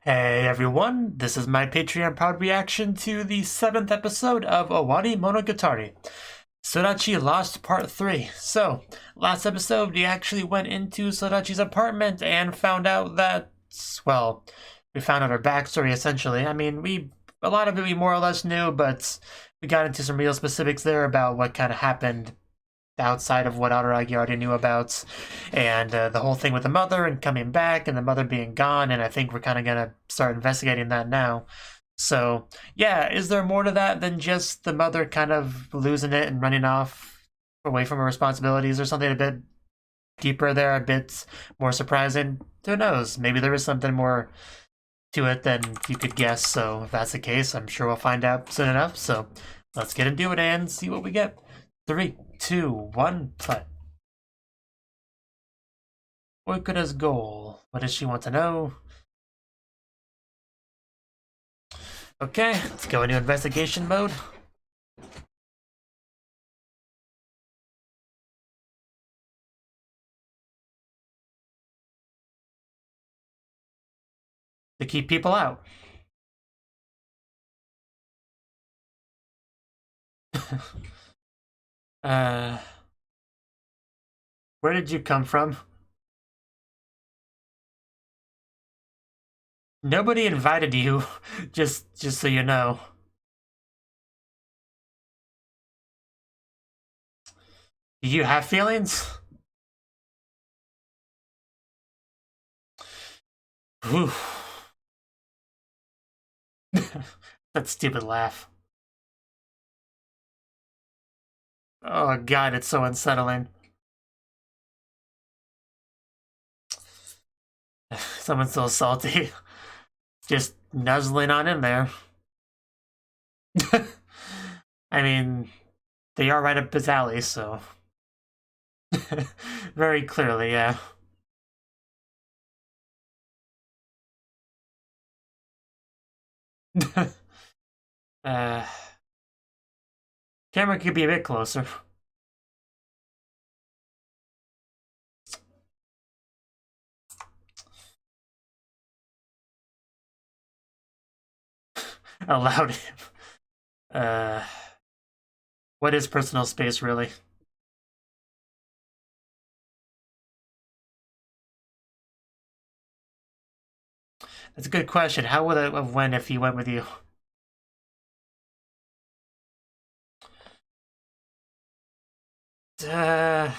Hey everyone, this is my Patreon proud reaction to the 7th episode of Owarimonogatari. Sodachi Lost Part 3. So, last episode we actually went into Sodachi's apartment and found out that, well, we found out her backstory essentially. I mean, a lot of it we more or less knew, but we got into some real specifics there about what kind of happened outside of what Araragi already knew about, and the whole thing with the mother and coming back and the mother being gone, and I think we're kind of gonna start investigating that now. So yeah, is there more to that than just the mother kind of losing it and running off away from her responsibilities, or something a bit deeper there, a bit more surprising? Who knows? Maybe there is something more to it than you could guess, so if that's the case, I'm sure we'll find out soon enough. So let's get into it and see what we get. 3, 2, 1, play. Oikura's goal. What does she want to know? Okay, let's go into investigation mode. To keep people out. Where did you come from? Nobody invited you, just so you know. Do you have feelings? Whew. That stupid laugh. Oh god, it's so unsettling. Someone's so salty. Just nuzzling on in there. I mean, they are right up his alley, so. Very clearly, yeah. uh, Camera could be a bit closer. Allowed him. What is personal space, really? That's a good question. How would it have went if he went with you? Uh,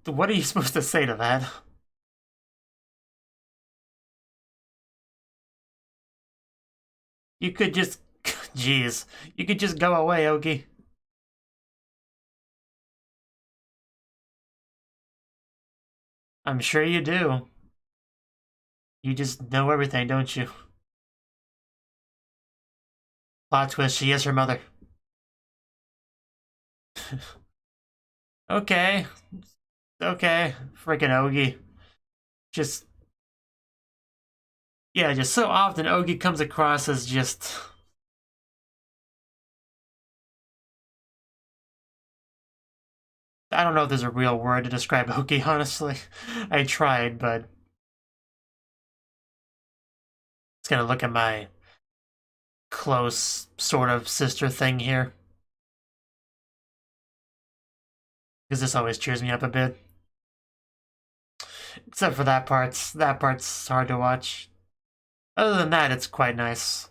what are you supposed to say to that? You could just, jeez, you could just go away, Ogi. I'm sure you do. You just know everything, don't you? Plot twist, she is her mother. Okay. Okay. Freaking Ogi. Just, yeah, just so often Ogi comes across as just... I don't know if there's a real word to describe Ogi, honestly. I tried, but... It's gonna look at my close sort of sister thing here. Because this always cheers me up a bit. Except for that part. That part's hard to watch. Other than that, it's quite nice.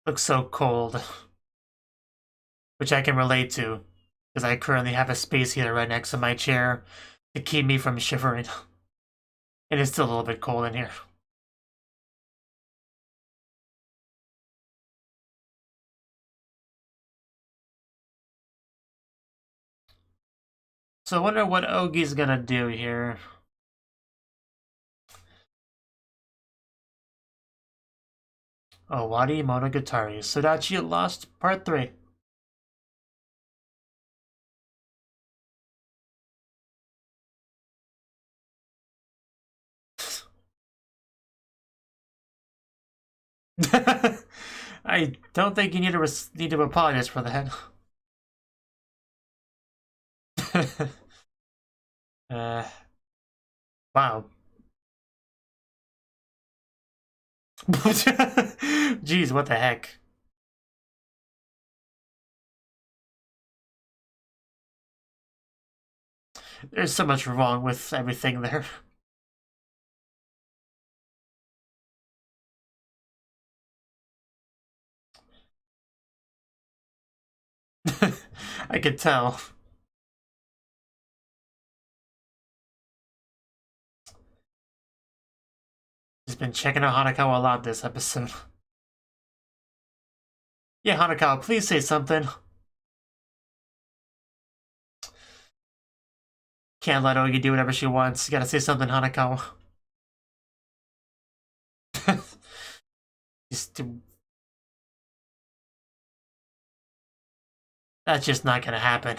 Looks so cold. Which I can relate to, because I currently have a space heater right next to my chair to keep me from shivering. It is still a little bit cold in here. So I wonder what Ogi's gonna do here. Owarimonogatari. Sodachi Lost Part 3. I don't think you need to apologize for that. Wow. Jeez, what the heck? There's so much wrong with everything there. I could tell. He's been checking out Hanakawa a lot this episode. Yeah, Hanakawa, please say something. Can't let Ogi do whatever she wants. You gotta say something, Hanakawa. That's just not gonna happen.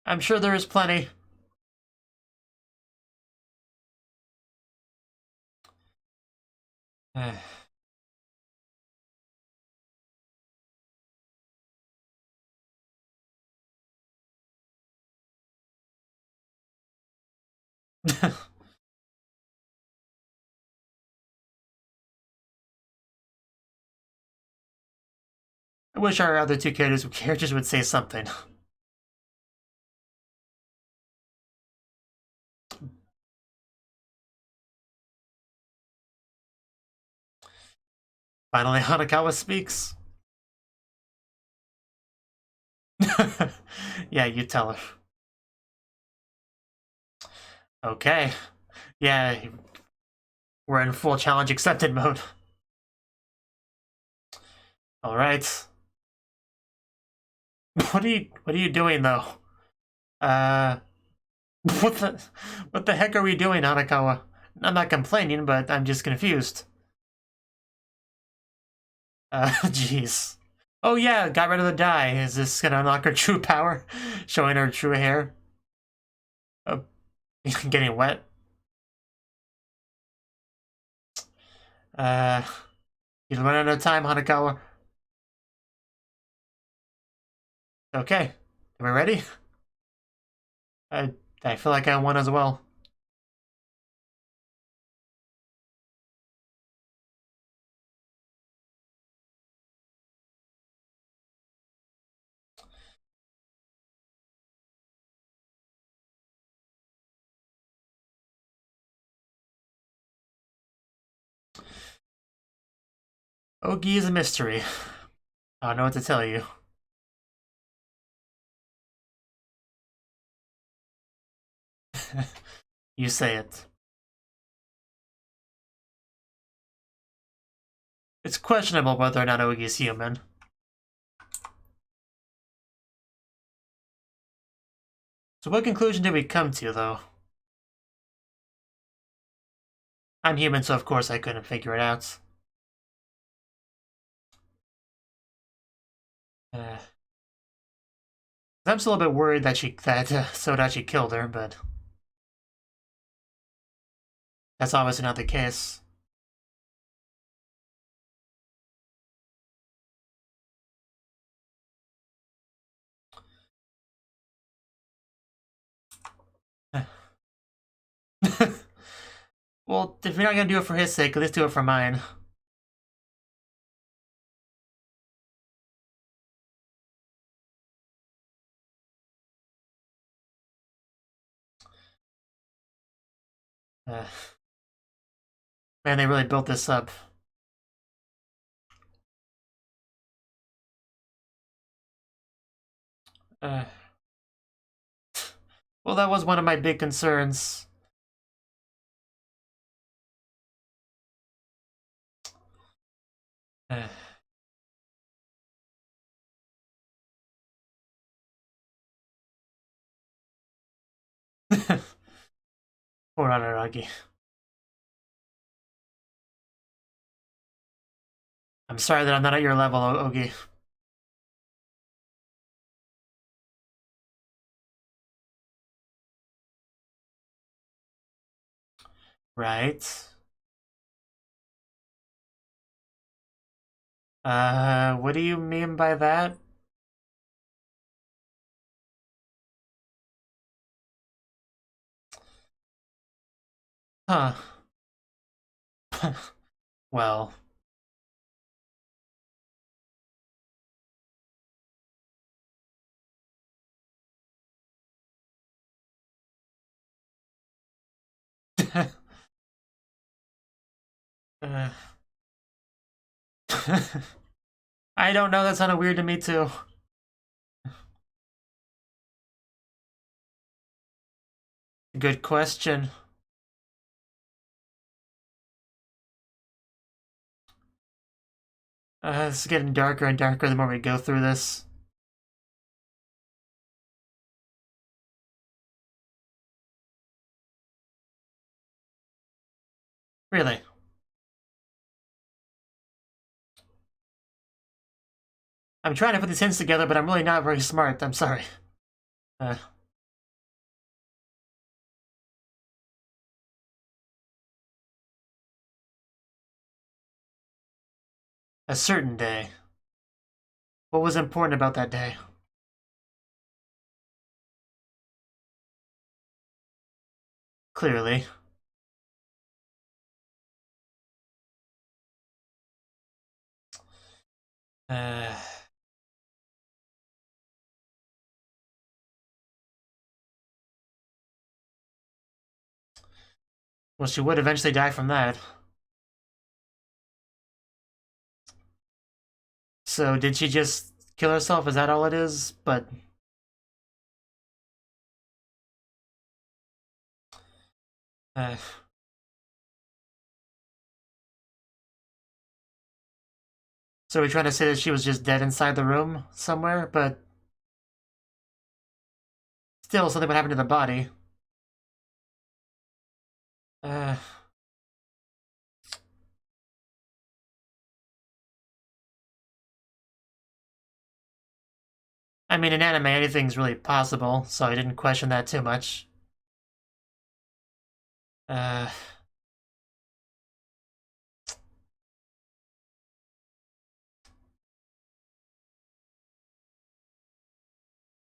I'm sure there is plenty. I wish our other two characters would say something. Finally, Hanakawa speaks. Yeah, you tell her. Okay. Yeah, we're in full challenge accepted mode. All right. What are you doing though? What the heck are we doing, Hanakawa? I'm not complaining, but I'm just confused. Jeez. Oh yeah, got rid of the dye. Is this gonna unlock her true power? Showing her true hair? Oh, getting wet. You run out of time, Hanakawa. Okay, are we ready? I feel like I won as well. Ogi is a mystery. I don't know what to tell you. You say it. It's questionable whether or not Ogi is human. So what conclusion did we come to, though? I'm human, so of course I couldn't figure it out. I'm still a bit worried that Sodachi killed her, but that's obviously not the case. Well, if you're not gonna do it for his sake, at least do it for mine. Man, they really built this up. Well, that was one of my big concerns. Poor Araragi. I'm sorry that I'm not at your level, Ogi. Right. What do you mean by that? Huh. Well. uh. I don't know, that sounded weird to me too. Good question. It's getting darker and darker the more we go through this. Really. I'm trying to put these hints together, but I'm really not very smart. I'm sorry. Uh, a certain day. What was important about that day? Clearly. Uh, well, she would eventually die from that. So did she just kill herself? Is that all it is? But uh, so we're trying to say that she was just dead inside the room somewhere, but still something would happen to the body. Uh, I mean, in anime, anything's really possible, so I didn't question that too much. Uh,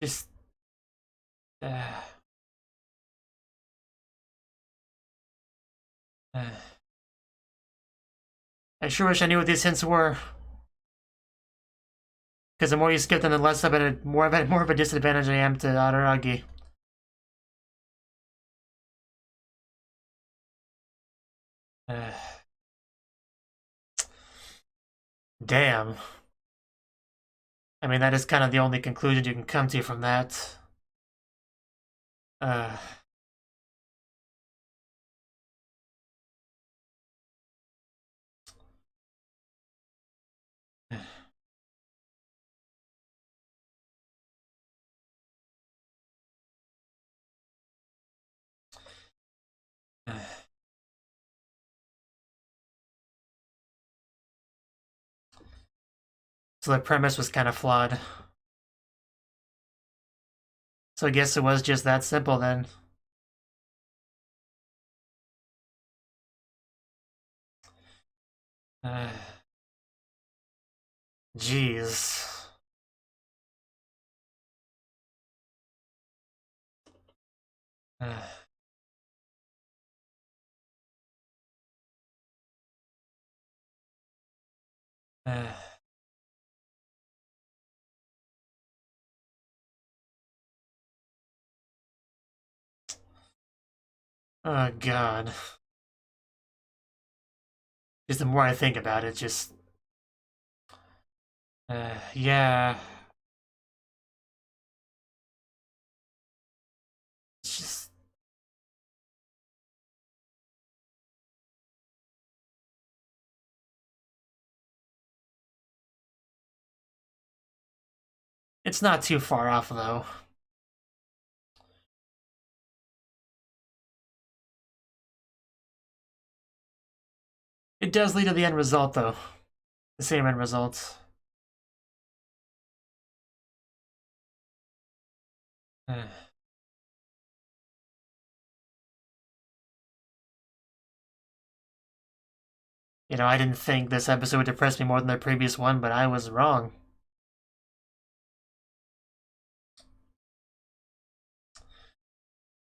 just. Uh, uh, I sure wish I knew what these hints were. Because the more you skip them, the less of a more of a disadvantage I am to Araragi. Uh, damn. I mean, that is kind of the only conclusion you can come to from that. Uh, so the premise was kind of flawed. So I guess it was just that simple then. Uh, Jeez. Uh, uh, oh god. Just the more I think about it, just. Yeah. It's just. It's not too far off, though. It does lead to the end result, though. The same end result. You know, I didn't think this episode would depress me more than the previous one, but I was wrong.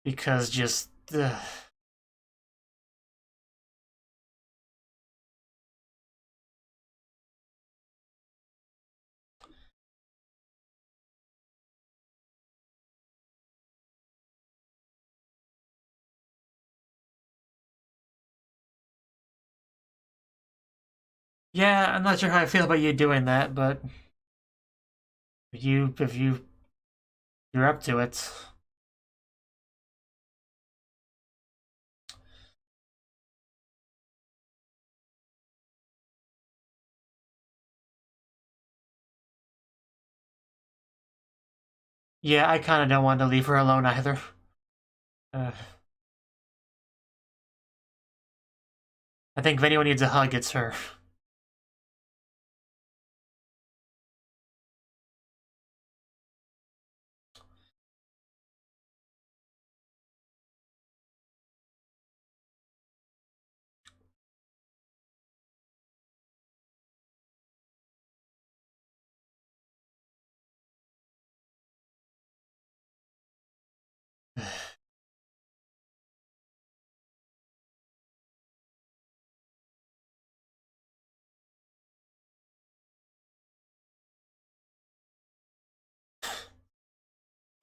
Because just... Yeah, I'm not sure how I feel about you doing that, but if you're up to it. Yeah, I kind of don't want to leave her alone either. I think if anyone needs a hug, it's her.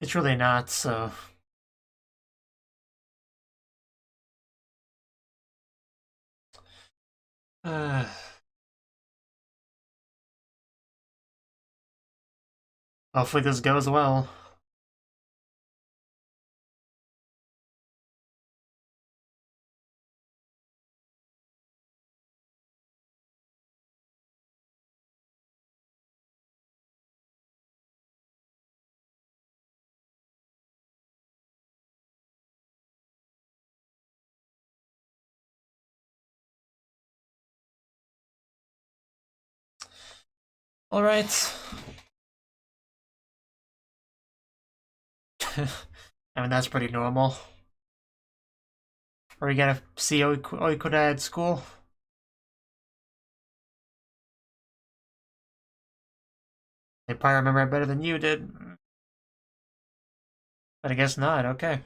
It's really not, so... hopefully this goes well. Alright. I mean, that's pretty normal. Are we gonna see Oikoda at school? They probably remember it better than you did. But I guess not, okay.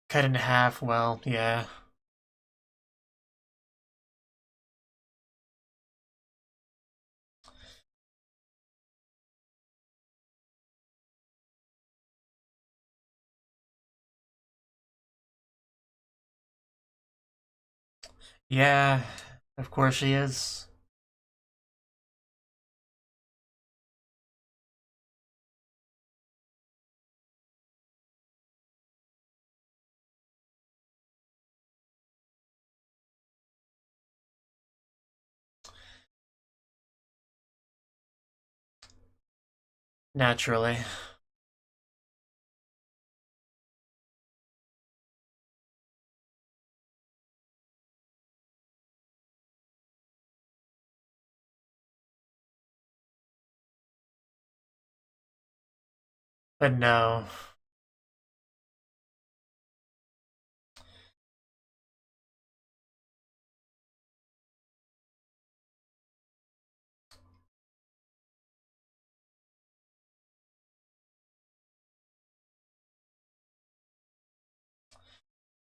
Cut in half, well, yeah. Yeah, of course she is. Naturally. But no.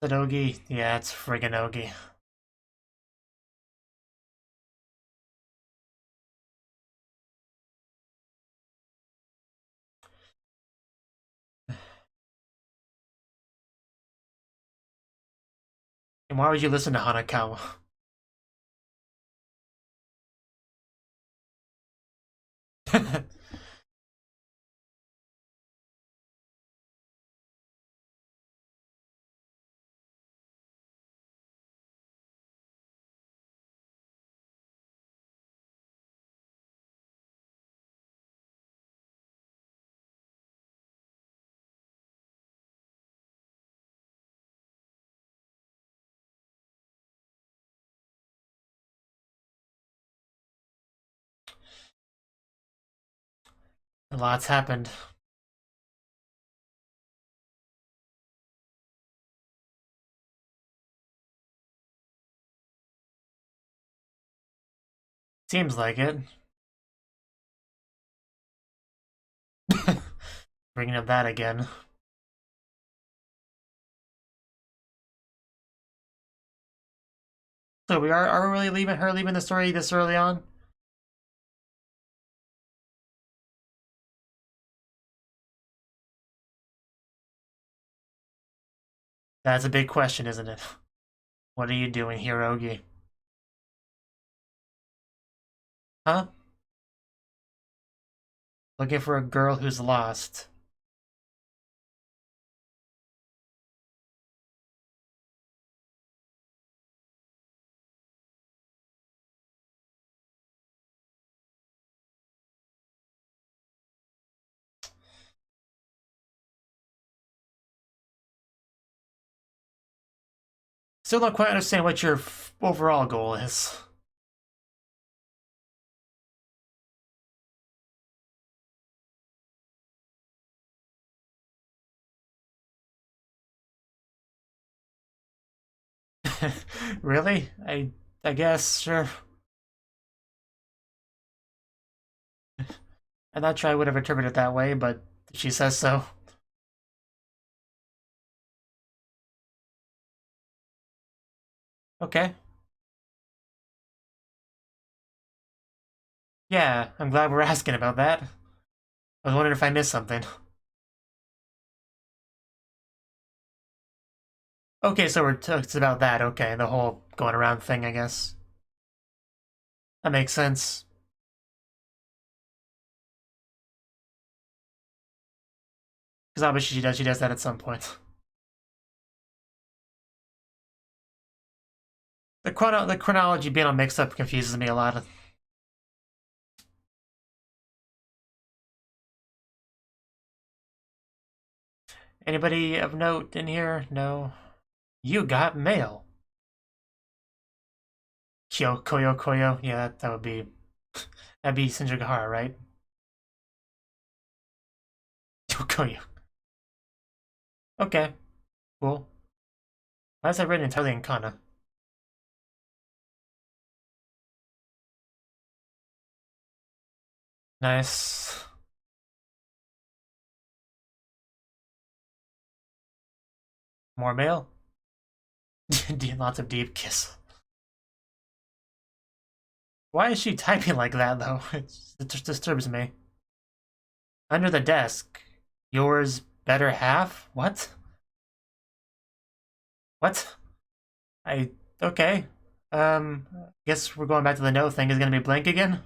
Sadogi? Yeah, it's friggin' Ogi. And why would you listen to Hanakawa? A lot's happened. Seems like it. Bringing up that again. So are we really leaving the story this early on? That's a big question, isn't it? What are you doing, Hirogi? Huh? Looking for a girl who's lost. Still don't quite understand what your overall goal is. Really? I guess, sure. I'm not sure I would have interpreted it that way, but she says so. Okay. Yeah, I'm glad we're asking about that. I was wondering if I missed something. Okay, so it's about that. Okay, the whole going around thing, I guess. That makes sense. Because obviously she does that at some point. The chronology being all mixed up confuses me a lot. Anybody of note in here? No. You got mail. Koyo. Yeah, that would be that'd be Shinjagahara, right? Koyo. Okay, cool. Why is that written entirely in kana? Nice. More mail. Lots of deep kiss. Why is she typing like that though? It just disturbs me. Under the desk. Yours better half? What? What? Okay. Guess we're going back to the no thing. Is it gonna be blank again?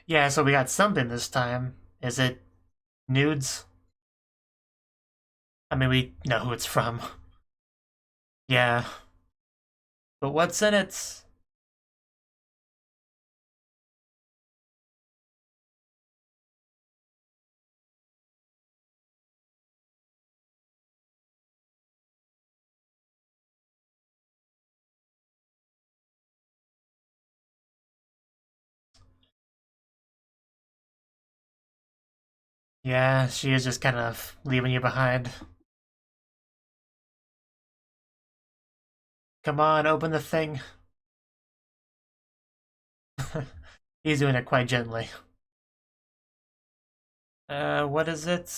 Yeah, so we got something this time. Is it nudes? I mean, we know who it's from. Yeah. But what's in it? Yeah, she is just kind of leaving you behind. Come on, open the thing. He's doing it quite gently. What is it?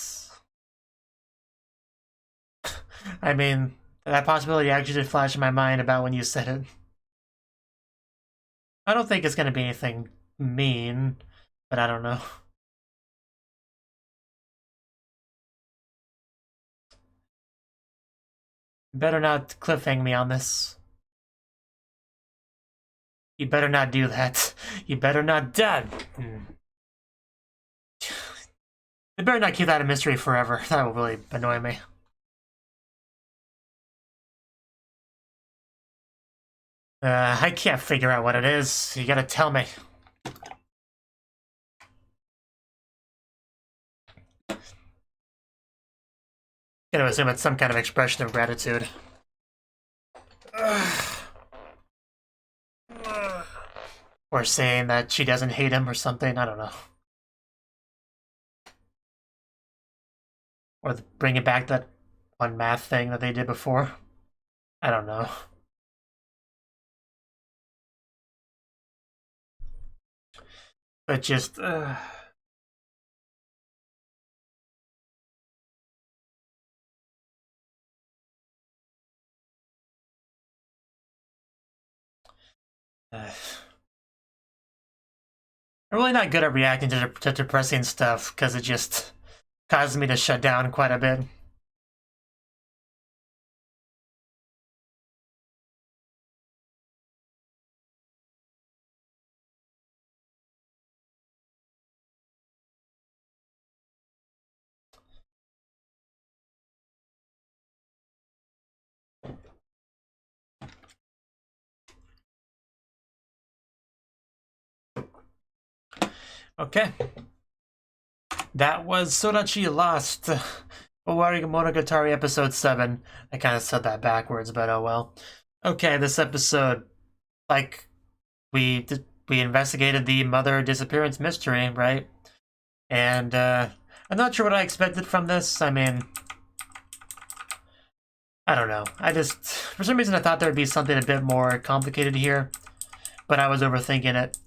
I mean, that possibility actually did flash in my mind about when you said it. I don't think it's gonna be anything mean, but I don't know. Better not cliffhang me on this. You better not do that. You better not done. They better not keep that a mystery forever. That will really annoy me. I can't figure out what it is. You gotta tell me. Gotta assume it's some kind of expression of gratitude. Or saying that she doesn't hate him or something, I don't know. Or bring it back that one math thing that they did before. I don't know. But just... I'm really not good at reacting to depressing stuff, because it just causes me to shut down quite a bit. Okay. That was Sodachi Lost, Owarimonogatari episode 7. I kind of said that backwards, but oh well. Okay, this episode, like, we investigated the mother disappearance mystery, right? And I'm not sure what I expected from this. I mean, I don't know. For some reason I thought there would be something a bit more complicated here, but I was overthinking it.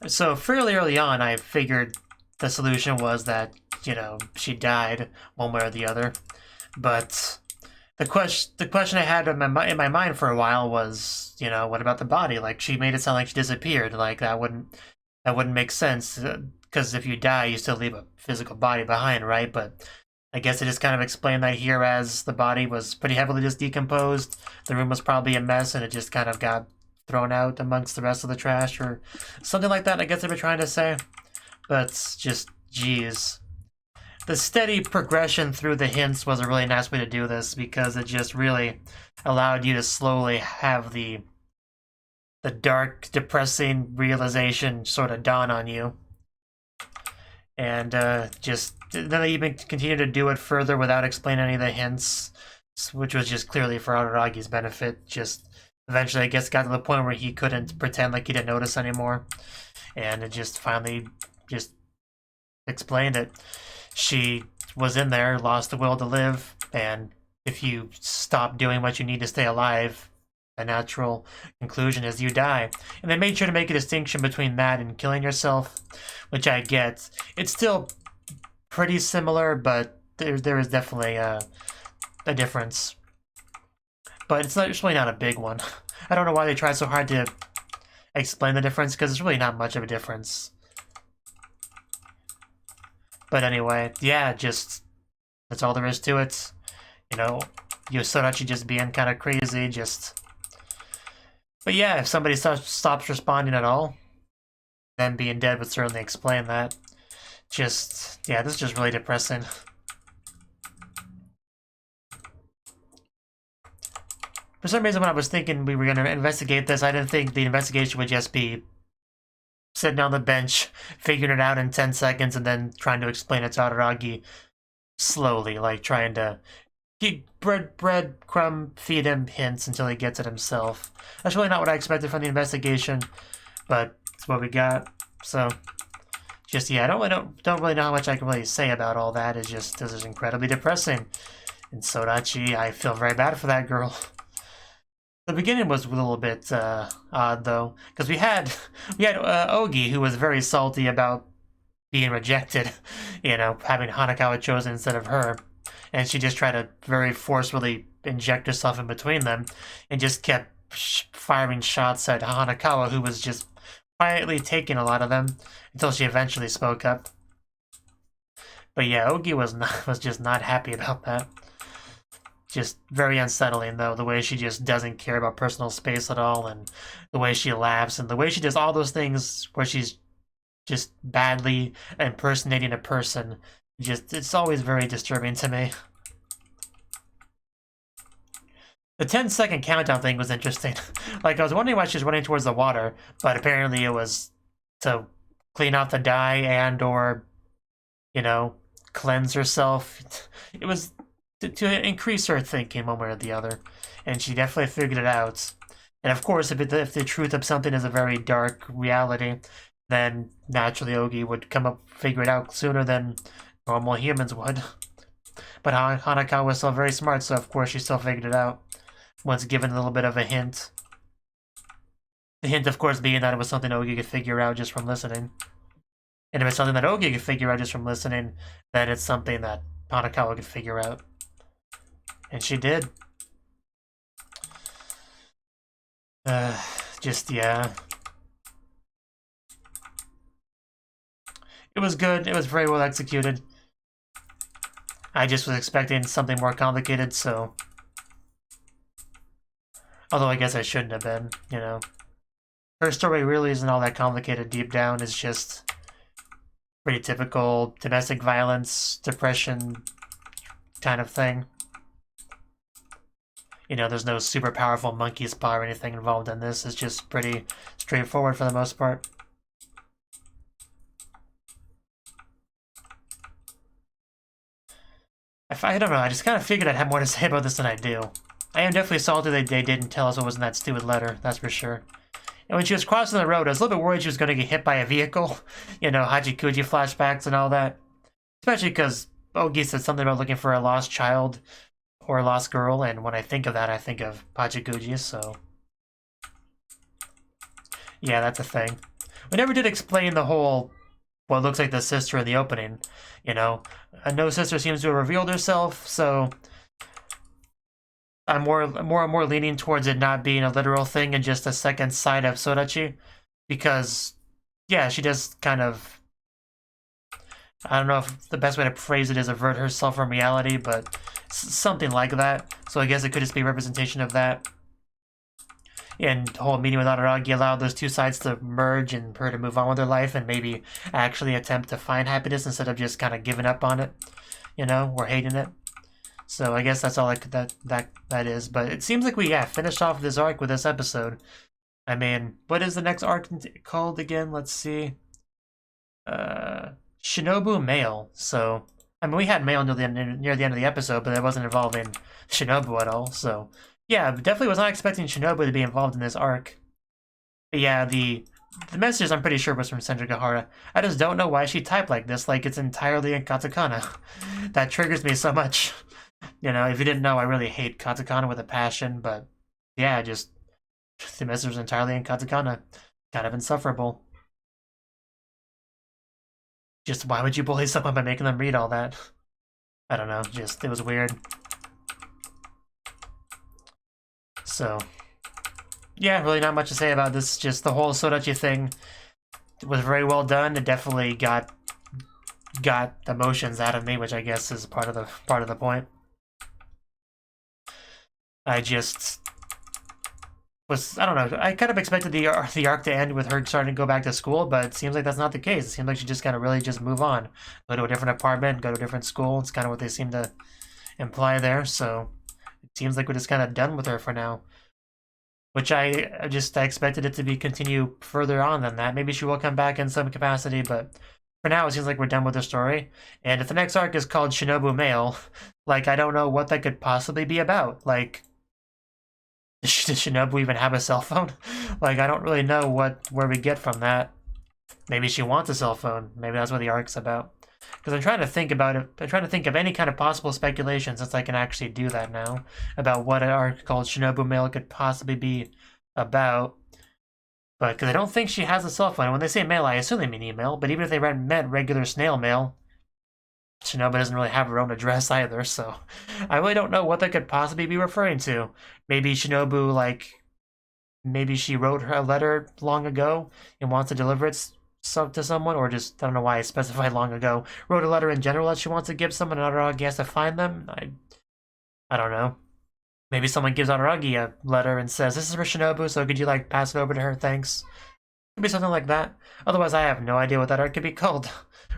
So fairly early on, I figured the solution was that, you know, she died one way or the other. But the question I had in my mind for a while was, you know, what about the body? Like, she made it sound like she disappeared. Like, that wouldn't make sense, because if you die, you still leave a physical body behind, right? But I guess they just kind of explained that here as the body was pretty heavily just decomposed. The room was probably a mess, and it just kind of got thrown out amongst the rest of the trash or something like that, I guess they were trying to say. But just, geez. The steady progression through the hints was a really nice way to do this, because it just really allowed you to slowly have the dark, depressing realization sort of dawn on you. And just, then they even continued to do it further without explaining any of the hints, which was just clearly for Araragi's benefit. Just eventually, I guess, got to the point where he couldn't pretend like he didn't notice anymore. And it just finally just explained it. She was in there, lost the will to live, and if you stop doing what you need to stay alive, the natural conclusion is you die. And they made sure to make a distinction between that and killing yourself, which I get. It's still pretty similar, but there is definitely a difference. But it's really not a big one. I don't know why they try so hard to explain the difference, because it's really not much of a difference. But anyway, yeah, just, that's all there is to it. You know, Sodachi just being kind of crazy, just... But yeah, if somebody stops responding at all, then being dead would certainly explain that. Just, yeah, this is just really depressing. For some reason, when I was thinking we were going to investigate this, I didn't think the investigation would just be sitting on the bench, figuring it out in 10 seconds, and then trying to explain it to Araragi slowly, like trying to breadcrumb feed him hints until he gets it himself. That's really not what I expected from the investigation, but it's what we got. So, just, yeah, I don't really know how much I can really say about all that. It's just, this is incredibly depressing. And Sodachi, I feel very bad for that girl. The beginning was a little bit odd, though, because we had Ogi, who was very salty about being rejected, you know, having Hanakawa chosen instead of her, and she just tried to very forcefully inject herself in between them, and just kept firing shots at Hanakawa, who was just quietly taking a lot of them until she eventually spoke up. But yeah, Ogi was just not happy about that. Just very unsettling, though, the way she just doesn't care about personal space at all, and the way she laughs, and the way she does all those things where she's just badly impersonating a person. Just, it's always very disturbing to me. The 10-second countdown thing was interesting. Like, I was wondering why she was running towards the water, but apparently it was to clean off the dye and or, you know, cleanse herself. It was to increase her thinking one way or the other, and she definitely figured it out. And of course, if the truth of something is a very dark reality, then naturally Ogi would figure it out sooner than normal humans would. But Hanako was still very smart, so of course she still figured it out once given a little bit of a hint. The hint, of course, being that it was something Ogi could figure out just from listening. And if it's something that Ogi could figure out just from listening, then it's something that Hanako could figure out. And she did. Yeah. It was good. It was very well executed. I just was expecting something more complicated, so... Although I guess I shouldn't have been, you know. Her story really isn't all that complicated deep down. It's just pretty typical domestic violence, depression kind of thing. You know, there's no super powerful monkey spa or anything involved in this. It's just pretty straightforward for the most part. I don't know, I just kind of figured I'd have more to say about this than I do. I am definitely salty that they didn't tell us what was in that stupid letter, that's for sure. And when she was crossing the road, I was a little bit worried she was going to get hit by a vehicle. You know, Hachikuji flashbacks and all that. Especially because Ogi said something about looking for a lost child or a lost girl, and when I think of that, I think of Hachikuji, so... Yeah, that's a thing. We never did explain the whole... what looks like the sister in the opening, you know? No sister seems to have revealed herself, so... I'm more and more leaning towards it not being a literal thing and just a second side of Sodachi. Because, yeah, she does kind of... I don't know if the best way to phrase it is avert herself from reality, but something like that. So I guess it could just be a representation of that. And the whole meeting with Araragi allowed those two sides to merge and for her to move on with her life and maybe actually attempt to find happiness instead of just kind of giving up on it, you know, or hating it. So I guess that's all that is. But it seems like we, finished off this arc with this episode. I mean, what is the next arc called again? Let's see. Shinobu Mail. So, I mean, we had Mail near the end of the episode, but it wasn't involving Shinobu at all. So, yeah, definitely was not expecting Shinobu to be involved in this arc. But yeah, the messages I'm pretty sure was from Senjigahara. I just don't know why she typed like this, like it's entirely in katakana. That triggers me so much. You know, if you didn't know, I really hate katakana with a passion, but yeah, just the message was entirely in katakana. Kind of insufferable. Just why would you bully someone by making them read all that? I don't know, just it was weird. So, yeah, really not much to say about this. Just the whole Sodachi thing was very well done. It definitely got emotions out of me, which I guess is part of the point. I just was, I don't know, I kind of expected the arc to end with her starting to go back to school, but it seems like that's not the case. It seems like she just kind of really just move on. Go to a different apartment, go to a different school. It's kind of what they seem to imply there, so it seems like we're just kind of done with her for now. Which I expected it to continue further on than that. Maybe she will come back in some capacity, but for now it seems like we're done with the story. And if the next arc is called Shinobu Mail, like, I don't know what that could possibly be about. Like, does Shinobu even have a cell phone? Like, I don't really know where we get from that. Maybe she wants a cell phone. Maybe that's what the arc's about. Because I'm trying to think about it. I'm trying to think of any kind of possible speculation, since I can actually do that now, about what an arc called Shinobu Mail could possibly be about. But because I don't think she has a cell phone. When they say mail, I assume they mean email. But even if they meant regular snail mail, Shinobu doesn't really have her own address either. So I really don't know what that could possibly be referring to. Maybe Shinobu, like, maybe she wrote her a letter long ago and wants to deliver it to someone, or just, I don't know why I specified long ago, wrote a letter in general that she wants to give someone, and Araragi has to find them. I don't know. Maybe someone gives Araragi a letter and says, this is for Shinobu, so could you, like, pass it over to her, thanks? Could be something like that. Otherwise, I have no idea what that arc could be called,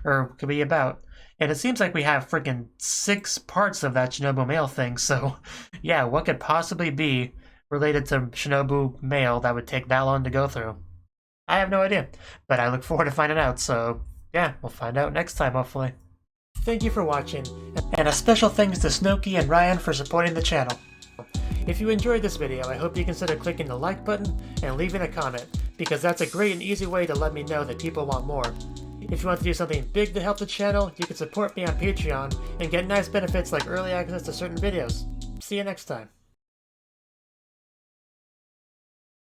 or could be about. And it seems like we have freaking 6 parts of that Shinobu Mail thing, so yeah, what could possibly be related to Shinobu Mail that would take that long to go through? I have no idea, but I look forward to finding out, so yeah, we'll find out next time, hopefully. Thank you for watching, and a special thanks to Cnouki and Ryan for supporting the channel. If you enjoyed this video, I hope you consider clicking the like button and leaving a comment, because that's a great and easy way to let me know that people want more. If you want to do something big to help the channel, you can support me on Patreon and get nice benefits like early access to certain videos. See you next time.